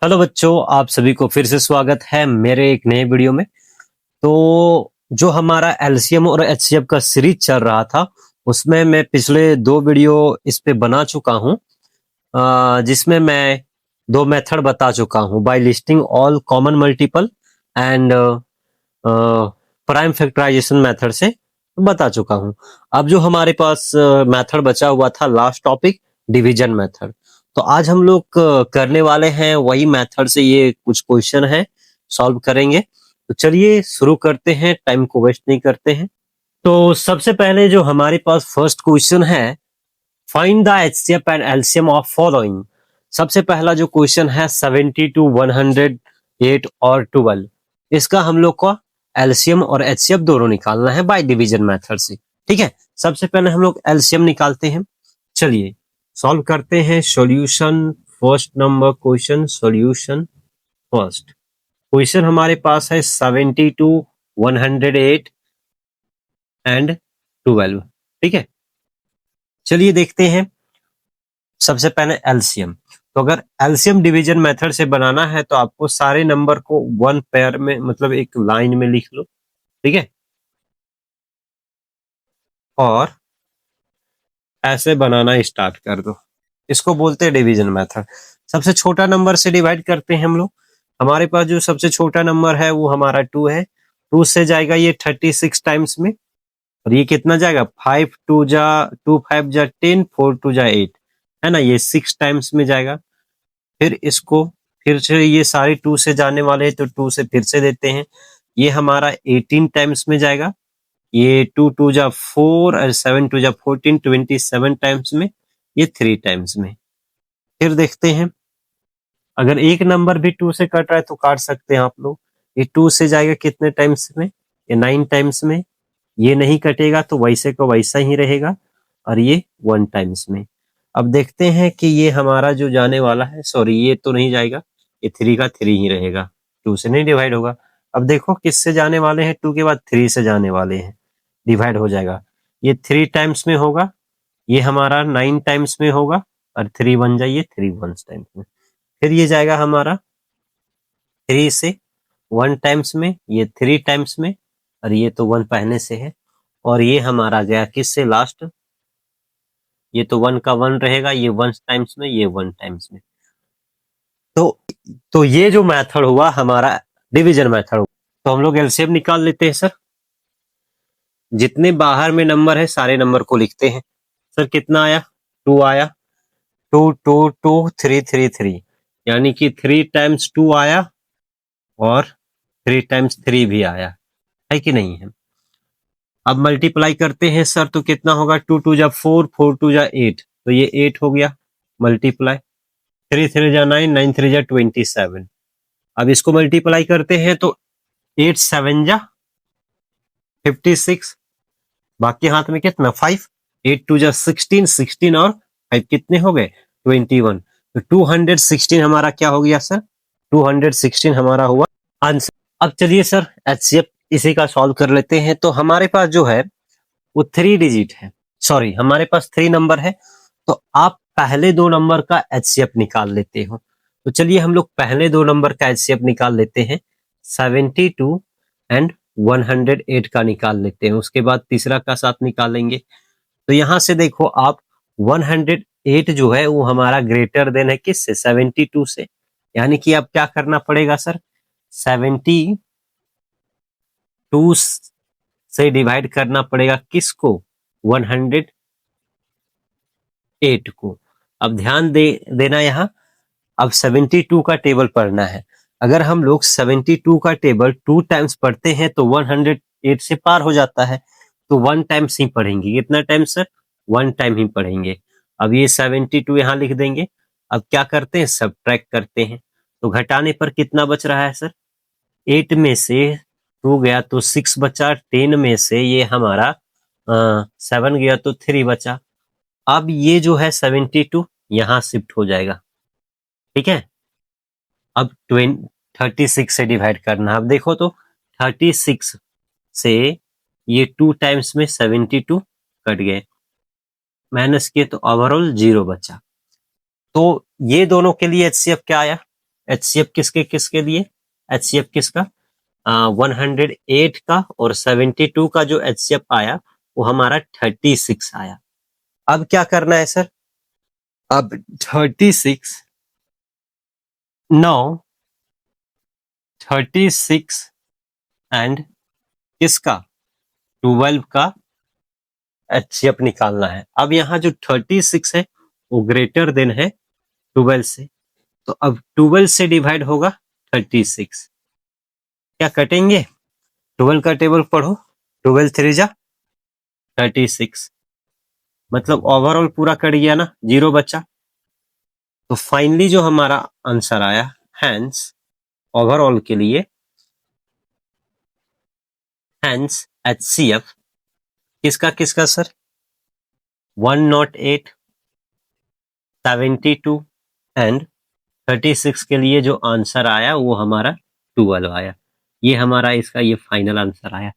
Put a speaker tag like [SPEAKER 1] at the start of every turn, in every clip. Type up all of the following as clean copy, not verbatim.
[SPEAKER 1] Hello बच्चों, आप सभी को फिर से स्वागत है मेरे एक नए वीडियो में। तो जो हमारा एलसीएम और एचसीएफ का सीरीज चल रहा था, उसमें मैं पिछले 2 वीडियो इस पे बना चुका हूं, जिसमें मैं 2 मेथड बता चुका हूं, by listing all common multiple and prime factorization method से बता चुका हूं। अब जो हमारे पास मेथड बचा हुआ था, लास्ट टॉपिक, डिवीजन मेथड। तो आज हम लोग करने वाले हैं वही मेथड से, ये कुछ क्वेश्चन है, सॉल्व करेंगे। तो चलिए शुरू करते हैं, टाइम को वेस्ट नहीं करते हैं। तो सबसे पहले जो हमारे पास फर्स्ट क्वेश्चन है, find the HCF and LCM of following. सबसे पहला जो क्वेश्चन है 72, 108 और 12, इसका हम लोग को एलसीएम और एचसीएफ दोनों निकालना है बाय डिवीजन मेथड से। ठीक है, सबसे पहले हम लोग एलसीएम निकालते हैं। चलिए सॉल्व करते हैं। Solution first number question, solution first question हमारे पास है 72, 108 एंड 12। ठीक है, चलिए देखते हैं। सबसे पहले एलसीएम। तो अगर एलसीएम डिवीजन मेथड से बनाना है तो आपको सारे नंबर को वन पेयर में, मतलब एक लाइन में लिख लो। ठीक है, और ऐसे बनाना स्टार्ट कर दो। इसको बोलते हैं डिवीजन मेथड। सबसे छोटा नंबर से डिवाइड करते हैं हम लोग। हमारे पास जो सबसे छोटा नंबर है वो हमारा 2 है। 2 से जाएगा ये 36 टाइम्स में, और ये कितना जाएगा, 5 2 जा 2 5 जा 10, 4 2 जा 8, है ना, ये 6 टाइम्स में जाएगा। फिर इसको फिर से, ये सारे 2 से जाने वाले हैं तो 2 से फिर से देते हैं, ये हमारा 18 टाइम्स में जाएगा। ये 2 2 जा 4 और 7 2 जा 14, 27 टाइम्स में, ये 3 टाइम्स में। फिर देखते हैं, अगर एक नंबर भी 2 से कट रहा है तो काट सकते हैं आप लोग। ये 2 से जाएगा कितने टाइम्स में, ये 9 टाइम्स में। ये नहीं कटेगा तो वैसे को वैसा ही रहेगा, और ये 1 टाइम्स में। अब देखते हैं कि ये हमारा जो जाने वाला है, सॉरी ये तो नहीं जाएगा, ये 3 का 3 ही रहेगा, 2 से नहीं डिवाइड होगा। अब देखो किससे जाने वाले हैं, 2 के बाद 3 से जाने वाले हैं, डिवाइड हो जाएगा। ये 3 टाइम्स में होगा, ये हमारा 9 टाइम्स में होगा, और 3 बन जाइए 3 वन टाइम्स में। फिर ये जाएगा हमारा 3 से 1 टाइम्स में, ये 3 टाइम्स में, और ये तो 1 पहले से है। और ये हमारा गया किससे, लास्ट, ये तो 1 का 1 रहेगा, ये 1 टाइम्स में, ये 1 टाइम्स में। तो ये जो मेथड हुआ हमारा डिवीजन मेथड हुआ। तो हम लोग एलसीएम निकाल लेते हैं सर। जितने बाहर में नंबर है सारे नंबर को लिखते हैं। सर कितना आया, 2 आया, 2 2 2 3 3 3, यानी कि 3 टाइम्स 2 आया और 3 टाइम्स 3 भी आया, है कि नहीं है। अब मल्टीप्लाई करते हैं सर, तो कितना होगा, 2 2 जा 4, 4 2 जा 8, तो ये 8 हो गया। मल्टीप्लाई 3 3 जा 9, 9 3 जा 27। अब इसको मल्टीप्लाई करते हैं तो 8 7 जा 56, बाकी हाथ में कितना 5, 8 2 जा 16, 16 और 5 कितने हो गए 21। तो 216 हमारा क्या हो गया सर, 216 हमारा हुआ आंसर। अब चलिए सर एचसीएफ इसी का सॉल्व कर लेते हैं। तो हमारे पास जो है वो 3 डिजिट है, सॉरी हमारे पास 3 नंबर है। तो आप पहले 2 नंबर का एचसीएफ निकाल लेते हो। तो चलिए हम लोग पहले 2 नंबर का एचसीएफ निकाल लेते हैं, 72 एंड 108 का निकाल लेते हैं, उसके बाद तीसरा का साथ निकालेंगे। तो यहां से देखो आप, 108 जो है वो हमारा ग्रेटर देन है किससे, 72 से, यानी कि अब क्या करना पड़ेगा सर, 72 से डिवाइड करना पड़ेगा किसको, 108 को। अब ध्यान देना यहाँ, अब 72 का टेबल पढ़ना है। अगर हम लोग 72 का टेबल 2 टाइम्स पढ़ते हैं तो 108 से पार हो जाता है, तो 1 टाइम्स ही पढ़ेंगे। कितना टाइम सर, 1 टाइम ही पढ़ेंगे। अब ये 72 यहाँ लिख देंगे। अब क्या करते हैं, सब्ट्रैक्ट करते हैं। तो घटाने पर कितना बच रहा है सर, 8 में से 2 गया तो 6 बचा, 10 में से ये हमारा 7 गया तो 3 बचा। अब ये जो है 72 यहाँ शिफ्ट हो जाएगा। ठीक है, अब 36 से डिवाइड करना। अब देखो तो 36 से ये 2 टाइम्स में 72 कट गए, माइनस किए तो ओवरऑल 0 बचा। तो ये दोनों के लिए एचसीएफ क्या आया, HCF किसके किसके लिए, HCF किसका 108 का और 72 का जो HCF आया वो हमारा 36 आया। अब क्या करना है सर, अब 36 9 36 एंड किसका 12 का HCF निकालना है। अब यहाँ जो 36 है वो ग्रेटर देन है 12 से, तो अब 12 से डिवाइड होगा 36, क्या कटेंगे 12 का टेबल पढ़ो, 12 3 जा 36, मतलब ओवरऑल पूरा कट गया ना, 0 बचा। तो फाइनली जो हमारा आंसर आया, हैंस ओवरऑल के लिए, हैंस HCF किसका किसका सर 108 72 एंड 36 के लिए जो आंसर आया वो हमारा 12 आया। ये हमारा इसका ये फाइनल आंसर आया।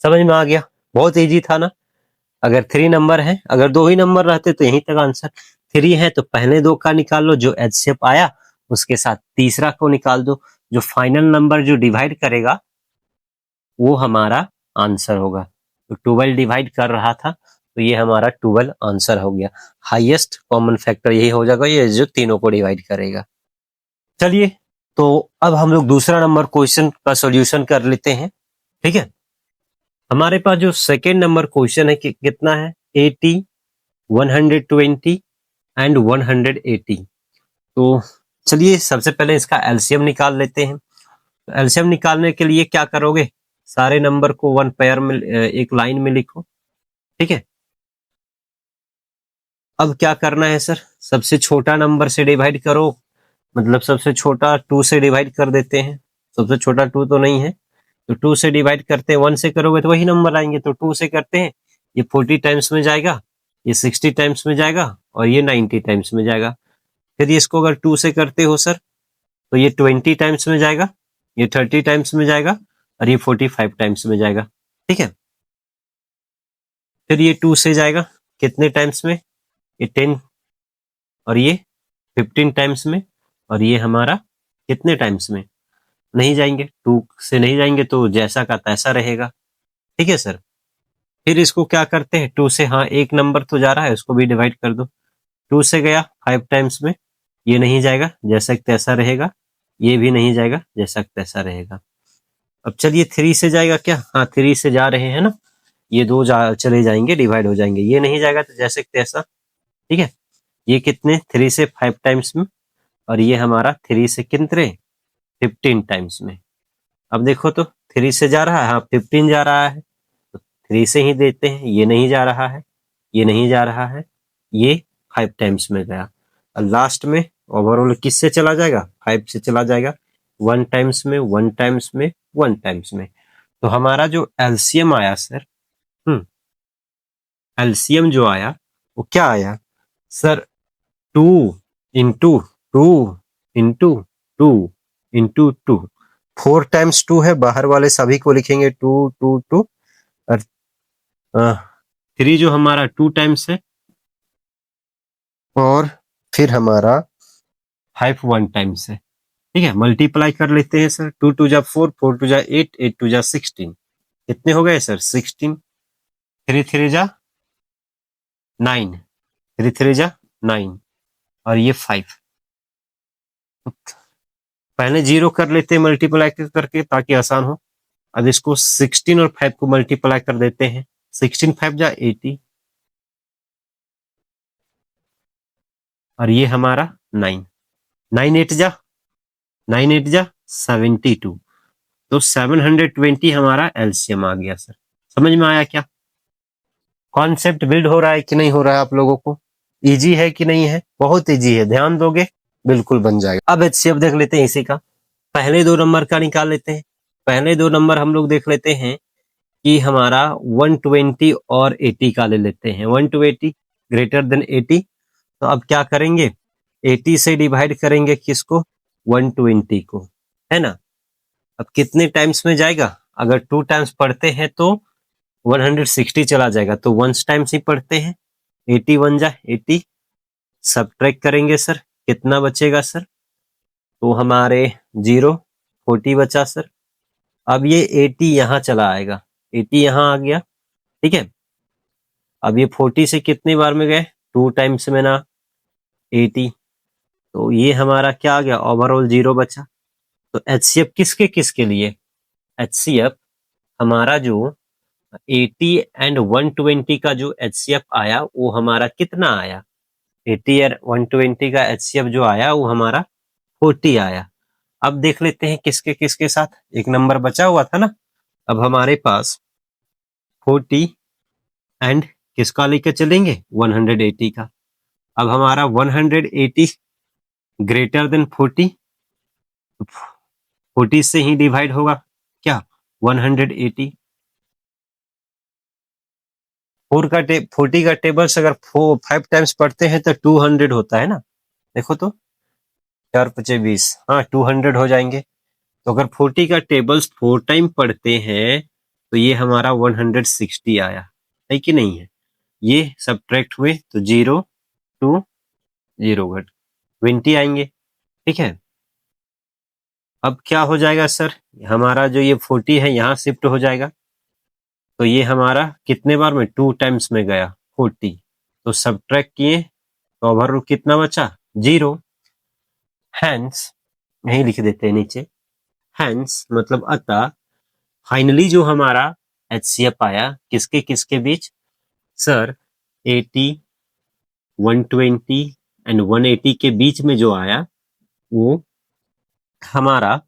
[SPEAKER 1] समझ में आ गया, बहुत इजी था ना। अगर 3 नंबर है, अगर 2 ही नंबर रहते तो यहीं तक आंसर, 3 है तो पहले 2 का निकाल लो, जो HCF आया उसके साथ तीसरा को निकाल दो, जो फाइनल नंबर जो डिवाइड करेगा वो हमारा आंसर होगा। तो 12 डिवाइड कर रहा था तो ये हमारा 12 आंसर हो गया। हाईएस्ट कॉमन फैक्टर यही हो जाएगा, ये जो तीनों को डिवाइड करेगा। चलिए तो अब हम लोग दूसरा नंबर क्वेश्चन का सॉल्यूशन कर लेते हैं, ठीक है। हमारे पास जो सेकेंड नंबर क्वेश्चन है कि कितना है 80 120 एंड 180। तो चलिए सबसे पहले इसका एलसीएम निकाल लेते हैं। तो एलसीएम निकालने के लिए क्या करोगे, सारे नंबर को वन पेयर में एक लाइन में लिखो, ठीक है। अब क्या करना है सर, सबसे छोटा नंबर से डिवाइड करो, मतलब सबसे छोटा 2 से डिवाइड कर देते हैं। सबसे छोटा 2 तो नहीं है तो 2 से डिवाइड करते हैं, 1 से करोगे तो वही नंबर आएंगे, तो 2 से करते हैं, ये 40 टाइम्स में जाएगा, ये 60 टाइम्स में जाएगा और ये 90 टाइम्स में जाएगा। फिर इसको अगर 2 से करते हो सर तो ये 20 टाइम्स में जाएगा, ये 30 टाइम्स में जाएगा और ये 45 टाइम्स में जाएगा, ठीक है। फिर ये 2 से जाएगा कितने टाइम्स में, ये 10 और ये 15 टाइम्स में, और ये हमारा कितने टाइम्स में नहीं जाएंगे, 2 से नहीं जाएंगे तो जैसा का तैसा रहेगा, ठीक है सर। फिर इसको क्या करते हैं 2 से, हाँ एक नंबर तो जा रहा है उसको भी डिवाइड कर दो, 2 से गया 5 टाइम्स में, ये नहीं जाएगा जैसा तैसा रहेगा, ये भी नहीं जाएगा जैसा तैसा रहेगा। अब चलिए 3 से जाएगा क्या, हाँ 3 से जा रहे हैं ना, ये 2 चले जाएंगे डिवाइड हो जाएंगे, ये नहीं जाएगा तो जैसे तैसा, ठीक है। ये कितने 3 से 5 टाइम्स में और ये हमारा 3 से कितने 15 टाइम्स में। अब देखो तो 3 से जा रहा है, हाँ 15 जा रहा है तो 3 से ही देते हैं, ये नहीं जा रहा है, ये नहीं जा रहा है, ये 5 टाइम्स में गया और लास्ट में ओवरऑल किससे चला जाएगा 5 से चला जाएगा, 1 टाइम्स में 1 टाइम्स में 1 टाइम्स में। तो हमारा जो एलसीएम आया सर, एलसीएम जो आया वो क्या आया sir, 2 into 2 into 2 into 2, 4 times 2 है, बाहर वाले सभी को लिखेंगे 2 2 2 और 3 जो हमारा 2 टाइम्स है और फिर हमारा 5 1 टाइम्स है, ठीक है। मल्टीप्लाई कर लेते हैं सर, 2 2 जा 4 4 2 जा 8 8 2 जा 16, कितने हो गए सर 16, 3 3 जा 9, 3 3 जा 9 और ये 5। पहले 0 कर लेते हैं मल्टीप्लाई करके ताकि आसान हो। अब इसको 16 और 5 को मल्टीप्लाई कर देते हैं, 16 5 जा 80 और ये हमारा 9, 9 8 जा 9 8 जा 72, तो 720 हमारा एलसीएम आ गया सर। समझ में आया क्या, कॉन्सेप्ट बिल्ड हो रहा है कि नहीं हो रहा है आप लोगों को, इजी है कि नहीं है, बहुत इजी है, ध्यान दोगे बिल्कुल बन जाएगा। अब एचसीएफ देख लेते हैं इसी का, पहले 2 नंबर का निकाल लेते हैं। पहले 2 नंबर हम लोग देख लेते हैं कि हमारा 120 और 80 का ले लेते हैं, 120 ग्रेटर देन 80, तो अब क्या करेंगे 80 से डिवाइड करेंगे किसको 120 को, है ना। अब कितने टाइम्स में जाएगा, अगर 2 टाइम्स पढ़ते हैं तो 160 चला जाएगा, तो 1 टाइम्स ही पढ़ते हैं, 81 जा 80, सब्ट्रैक्ट करेंगे सर, कितना बचेगा सर तो हमारे 0 40 बचा सर। अब ये 80 यहाँ चला आएगा, 80 यहाँ आ गया, ठीक है। अब ये 40 से कितनी बार में गए, 2 टाइम्स में ना 80, तो ये हमारा क्या आ गया, ओवरऑल 0 बचा। तो एचसीएफ किसके किसके लिए, एचसीएफ हमारा जो 80 एंड 120 का जो एचसीएफ आया वो हमारा कितना आया, 80 और 120 का एचसीएफ जो आया वो हमारा 40 आया। अब देख लेते हैं किसके किसके साथ, एक नंबर बचा हुआ था ना। अब हमारे पास 40 एंड किसका लेकर चलेंगे, 180 का। अब हमारा 180 ग्रेटर देन 40, 40 से ही डिवाइड होगा क्या, 180। 40 का टेबल्स अगर 5 टाइम्स पढ़ते हैं तो 200 होता है ना, देखो तो 4 पचे 20, हाँ 200 हो जाएंगे। तो अगर 40 का टेबल्स 4 टाइम पढ़ते हैं तो ये हमारा 160 आया है कि नहीं है। ये सब्ट्रैक्ट हुए तो 0 2 0 घट 20 आएंगे, ठीक है। अब क्या हो जाएगा सर, हमारा जो ये 40 है यहाँ शिफ्ट हो जाएगा, तो ये हमारा कितने बार में, 2 टाइम्स में गया 40, तो सब्ट्रैक्ट किए तो ओवरऑल कितना बचा, 0। हैंस यही लिख देते हैं नीचे, हैंस मतलब अतः फाइनली जो हमारा एचसीएफ आया किसके किसके बीच सर, 80 120 एंड 180 के बीच में जो आया वो हमारा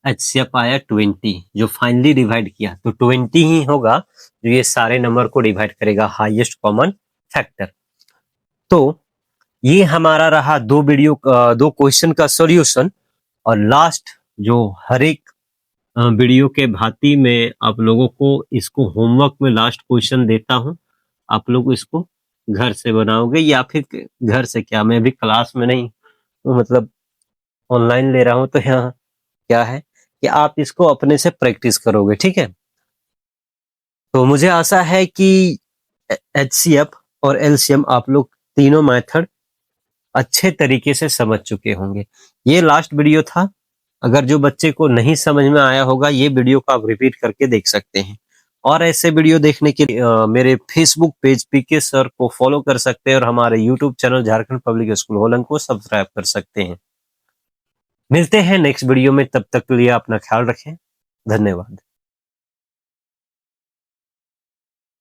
[SPEAKER 1] एचसीएफ आया 20, जो फाइनली डिवाइड किया तो 20 ही होगा जो ये सारे नंबर को डिवाइड करेगा, हाईएस्ट कॉमन फैक्टर। तो ये हमारा रहा दो क्वेश्चन का सॉल्यूशन। और लास्ट जो हर एक वीडियो के भांति में आप लोगों को इसको होमवर्क में लास्ट क्वेश्चन देता हूं, आप लोग इसको घर से बनाओगे या फिर घर से क्या, मैं अभी क्लास में नहीं मतलब ऑनलाइन ले रहा हूं, तो यहाँ क्या है कि आप इसको अपने से प्रैक्टिस करोगे, ठीक है। तो मुझे आशा है कि एचसीएफ और एलसीएम आप लोग तीनों मेथड अच्छे तरीके से समझ चुके होंगे। ये लास्ट वीडियो था, अगर जो बच्चे को नहीं समझ में आया होगा ये वीडियो को आप रिपीट करके देख सकते हैं। और ऐसे वीडियो देखने के लिए मेरे फेसबुक पेज पीके सर को फॉलो कर सकते हैं और हमारे YouTube channel Jharkhand public school होलन को सब्सक्राइब कर सकते हैं। मिलते हैं नेक्स्ट वीडियो में, तब तक के लिए अपना ख्याल रखें, धन्यवाद।